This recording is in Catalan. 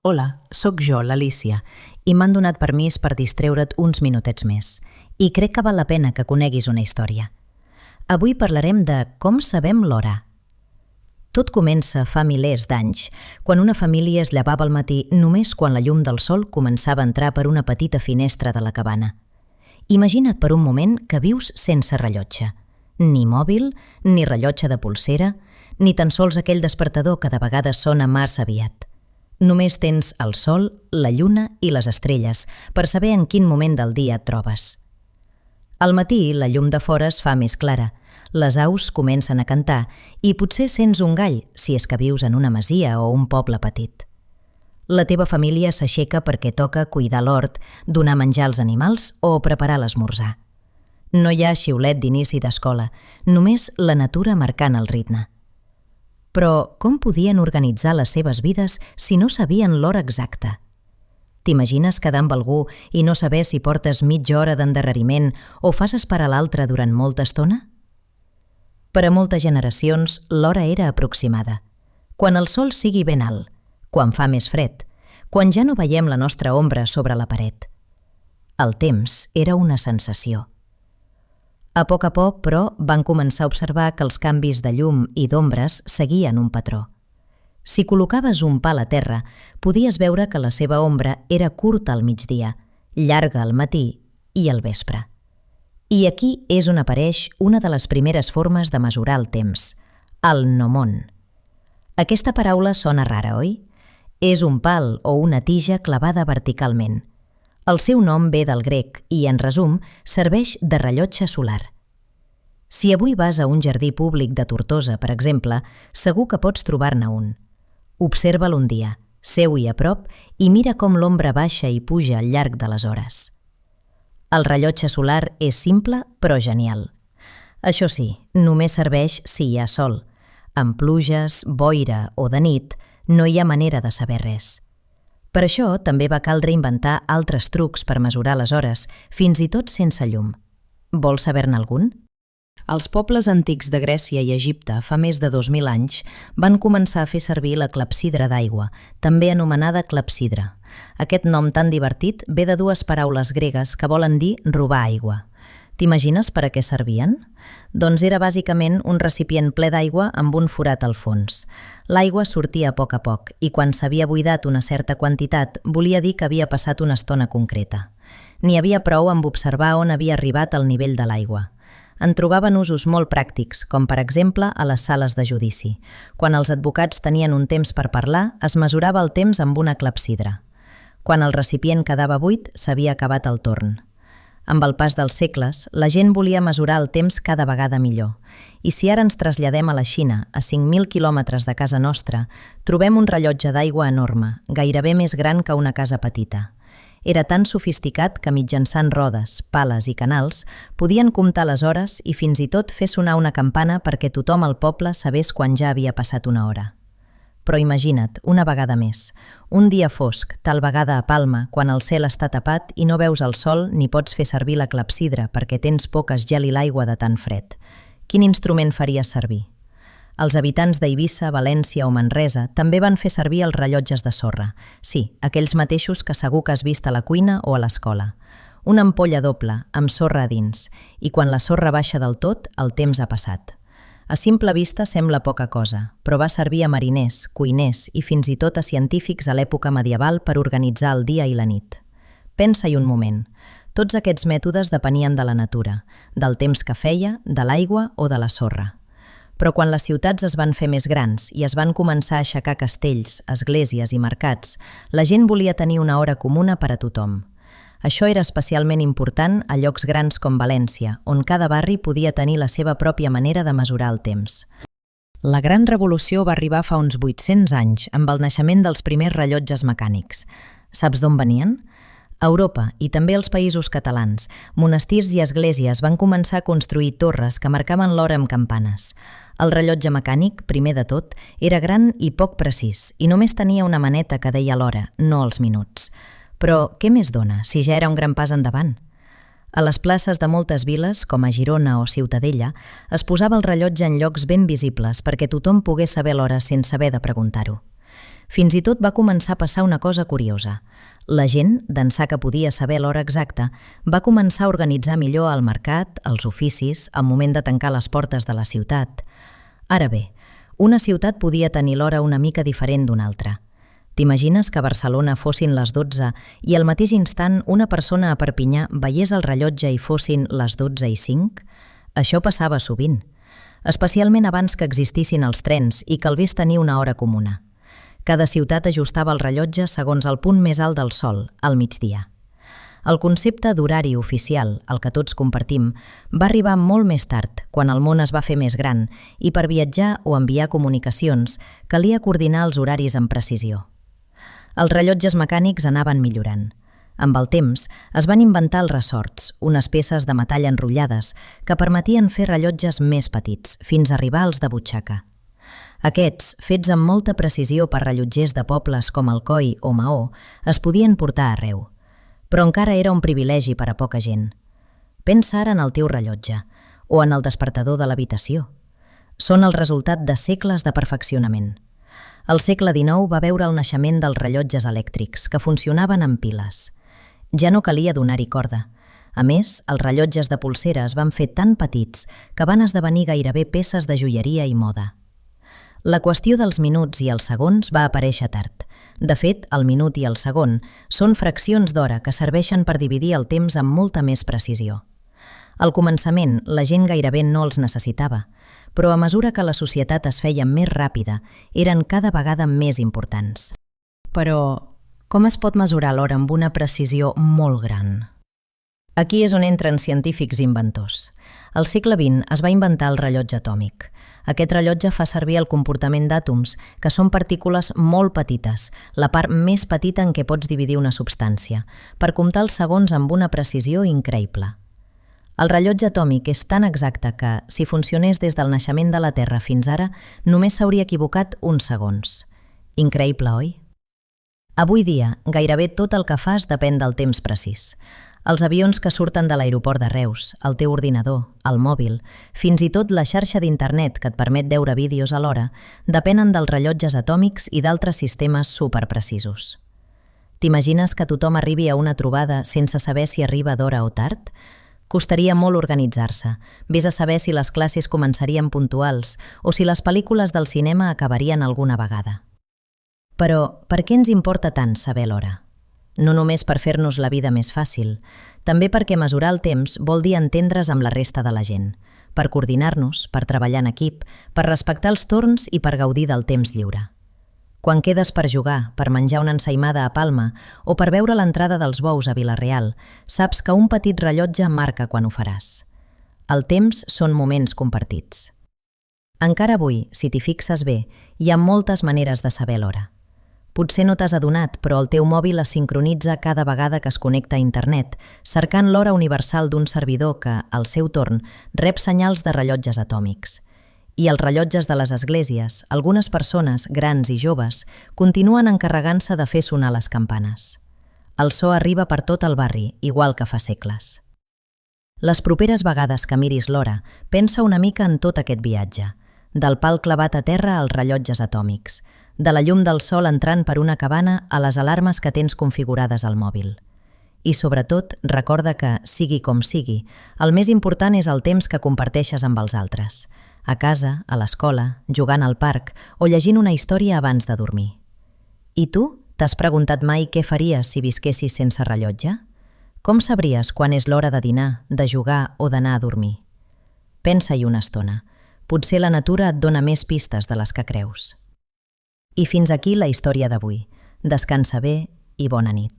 Hola, sóc jo, l'Alícia, i m'han donat permís per distreure't uns minutets més. I crec que val la pena que coneguis una història. Avui parlarem de com sabem l'hora. Tot comença fa milers d'anys, quan una família es llevava al matí només quan la llum del sol començava a entrar per una petita finestra de la cabana. Imagina't per un moment que vius sense rellotge. Ni mòbil, ni rellotge de polsera, ni tan sols aquell despertador que de vegades sona massa aviat. Només tens el sol, la lluna i les estrelles per saber en quin moment del dia et trobes. Al matí, la llum de fora es fa més clara, les aus comencen a cantar i potser sents un gall si és que vius en una masia o un poble petit. La teva família s'aixeca perquè toca cuidar l'hort, donar menjar als animals o preparar l'esmorzar. No hi ha xiulet d'inici d'escola, només la natura marcant el ritme. Però com podien organitzar les seves vides si no sabien l'hora exacta? T'imagines quedar amb algú i no saber si portes mitja hora d'endarreriment o fas esperar l'altre durant molta estona? Per a moltes generacions, l'hora era aproximada. Quan el sol sigui ben alt, quan fa més fred, quan ja no veiem la nostra ombra sobre la paret. El temps era una sensació. A poc, però, van començar a observar que els canvis de llum i d'ombres seguien un patró. Si col·locaves un pal a terra, podies veure que la seva ombra era curta al migdia, llarga al matí i al vespre. I aquí és on apareix una de les primeres formes de mesurar el temps, el gnomon. Aquesta paraula sona rara, oi? És un pal o una tija clavada verticalment. El seu nom ve del grec i, en resum, serveix de rellotge solar. Si avui vas a un jardí públic de Tortosa, per exemple, segur que pots trobar-ne un. Observa'l un dia, seu-hi a prop i mira com l'ombra baixa i puja al llarg de les hores. El rellotge solar és simple però genial. Això sí, només serveix si hi ha sol. Amb pluges, boira o de nit, no hi ha manera de saber res. Per això també va caldre inventar altres trucs per mesurar les hores, fins i tot sense llum. Vols saber-ne algun? Els pobles antics de Grècia i Egipte, fa més de 2.000 anys, van començar a fer servir la clepsidra d'aigua, també anomenada clepsidra. Aquest nom tan divertit ve de dues paraules gregues que volen dir robar aigua. T'imagines per a què servien? Doncs era bàsicament un recipient ple d'aigua amb un forat al fons. L'aigua sortia a poc i quan s'havia buidat una certa quantitat volia dir que havia passat una estona concreta. N'hi havia prou amb observar on havia arribat el nivell de l'aigua. En trobaven usos molt pràctics, com per exemple a les sales de judici. Quan els advocats tenien un temps per parlar, es mesurava el temps amb una clepsidra. Quan el recipient quedava buit, s'havia acabat el torn. Amb el pas dels segles, la gent volia mesurar el temps cada vegada millor. I si ara ens traslladem a la Xina, a 5.000 quilòmetres de casa nostra, trobem un rellotge d'aigua enorme, gairebé més gran que una casa petita. Era tan sofisticat que mitjançant rodes, pales i canals podien comptar les hores i fins i tot fer sonar una campana perquè tothom al poble sabés quan ja havia passat una hora. Però imagina't, una vegada més, un dia fosc, tal vegada a Palma, quan el cel està tapat i no veus el sol ni pots fer servir la clepsidra perquè tens por que es geli l'aigua de tan fred. Quin instrument faries servir? Els habitants d'Eivissa, València o Manresa també van fer servir els rellotges de sorra. Sí, aquells mateixos que segur que has vist a la cuina o a l'escola. Una ampolla doble, amb sorra a dins, i quan la sorra baixa del tot, el temps ha passat. A simple vista sembla poca cosa, però va servir a mariners, cuiners i fins i tot a científics a l'època medieval per organitzar el dia i la nit. Pensa-hi un moment. Tots aquests mètodes depenien de la natura, del temps que feia, de l'aigua o de la sorra. Però quan les ciutats es van fer més grans i es van començar a aixecar castells, esglésies i mercats, la gent volia tenir una hora comuna per a tothom. Això era especialment important a llocs grans com València, on cada barri podia tenir la seva pròpia manera de mesurar el temps. La Gran Revolució va arribar fa uns 800 anys amb el naixement dels primers rellotges mecànics. Saps d'on venien? A Europa i també als països catalans, monestirs i esglésies van començar a construir torres que marcaven l'hora amb campanes. El rellotge mecànic, primer de tot, era gran i poc precís i només tenia una maneta que deia l'hora, no els minuts. Però què més dona, si ja era un gran pas endavant? A les places de moltes viles, com a Girona o Ciutadella, es posava el rellotge en llocs ben visibles perquè tothom pogués saber l'hora sense haver de preguntar-ho. Fins i tot va començar a passar una cosa curiosa. La gent, d'ençà que podia saber l'hora exacta, va començar a organitzar millor el mercat, els oficis, al moment de tancar les portes de la ciutat. Ara bé, una ciutat podia tenir l'hora una mica diferent d'una altra. T'imagines que a Barcelona fossin les 12 i al mateix instant una persona a Perpinyà veiés el rellotge i fossin les 12:05? Això passava sovint, especialment abans que existissin els trens i calgués tenir una hora comuna. Cada ciutat ajustava el rellotge segons el punt més alt del sol, al migdia. El concepte d'horari oficial, el que tots compartim, va arribar molt més tard, quan el món es va fer més gran, i per viatjar o enviar comunicacions calia coordinar els horaris amb precisió. Els rellotges mecànics anaven millorant. Amb el temps, es van inventar els ressorts, unes peces de metall enrotllades que permetien fer rellotges més petits, fins a arribar als de butxaca. Aquests, fets amb molta precisió per rellotgers de pobles com Alcoi o Maó, es podien portar arreu. Però encara era un privilegi per a poca gent. Pensa ara en el teu rellotge, o en el despertador de l'habitació. Són el resultat de segles de perfeccionament. El segle XIX va veure el naixement dels rellotges elèctrics, que funcionaven amb piles. Ja no calia donar-hi corda. A més, els rellotges de polsera es van fer tan petits que van esdevenir gairebé peces de joieria i moda. La qüestió dels minuts i els segons va aparèixer tard. De fet, el minut i el segon són fraccions d'hora que serveixen per dividir el temps amb molta més precisió. Al començament, la gent gairebé no els necessitava, però a mesura que la societat es feia més ràpida, eren cada vegada més importants. Però, com es pot mesurar l'hora amb una precisió molt gran? Aquí és on entren científics i inventors. Al segle XX es va inventar el rellotge atòmic. Aquest rellotge fa servir el comportament d'àtoms, que són partícules molt petites, la part més petita en què pots dividir una substància, per comptar els segons amb una precisió increïble. El rellotge atòmic és tan exacte que, si funcionés des del naixement de la Terra fins ara, només s'hauria equivocat uns segons. Increïble, oi? Avui dia, gairebé tot el que fas depèn del temps precís. Els avions que surten de l'aeroport de Reus, el teu ordinador, el mòbil, fins i tot la xarxa d'internet que et permet veure vídeos alhora, depenen dels rellotges atòmics i d'altres sistemes superprecisos. T'imagines que tothom arribi a una trobada sense saber si arriba d'hora o tard? Costaria molt organitzar-se. Vés a saber si les classes començarien puntuals o si les pel·lícules del cinema acabarien alguna vegada. Però, per què ens importa tant saber l'hora? No només per fer-nos la vida més fàcil, també perquè mesurar el temps vol dir entendre's amb la resta de la gent, per coordinar-nos, per treballar en equip, per respectar els torns i per gaudir del temps lliure. Quan quedes per jugar, per menjar una ensaïmada a Palma o per veure l'entrada dels bous a Vila-real, saps que un petit rellotge marca quan ho faràs. El temps són moments compartits. Encara avui, si t'hi fixes bé, hi ha moltes maneres de saber l'hora. Potser no t'has adonat, però el teu mòbil es sincronitza cada vegada que es connecta a internet, cercant l'hora universal d'un servidor que, al seu torn, rep senyals de rellotges atòmics. I els rellotges de les esglésies, algunes persones, grans i joves, continuen encarregant-se de fer sonar les campanes. El so arriba per tot el barri, igual que fa segles. Les properes vegades que miris l'hora, pensa una mica en tot aquest viatge, del pal clavat a terra als rellotges atòmics, de la llum del sol entrant per una cabana a les alarmes que tens configurades al mòbil. I sobretot, recorda que, sigui com sigui, el més important és el temps que comparteixes amb els altres, a casa, a l'escola, jugant al parc o llegint una història abans de dormir. I tu, t'has preguntat mai què faries si visquessis sense rellotge? Com sabries quan és l'hora de dinar, de jugar o d'anar a dormir? Pensa-hi una estona. Potser la natura et dona més pistes de les que creus. I fins aquí la història d'avui. Descansa bé i bona nit.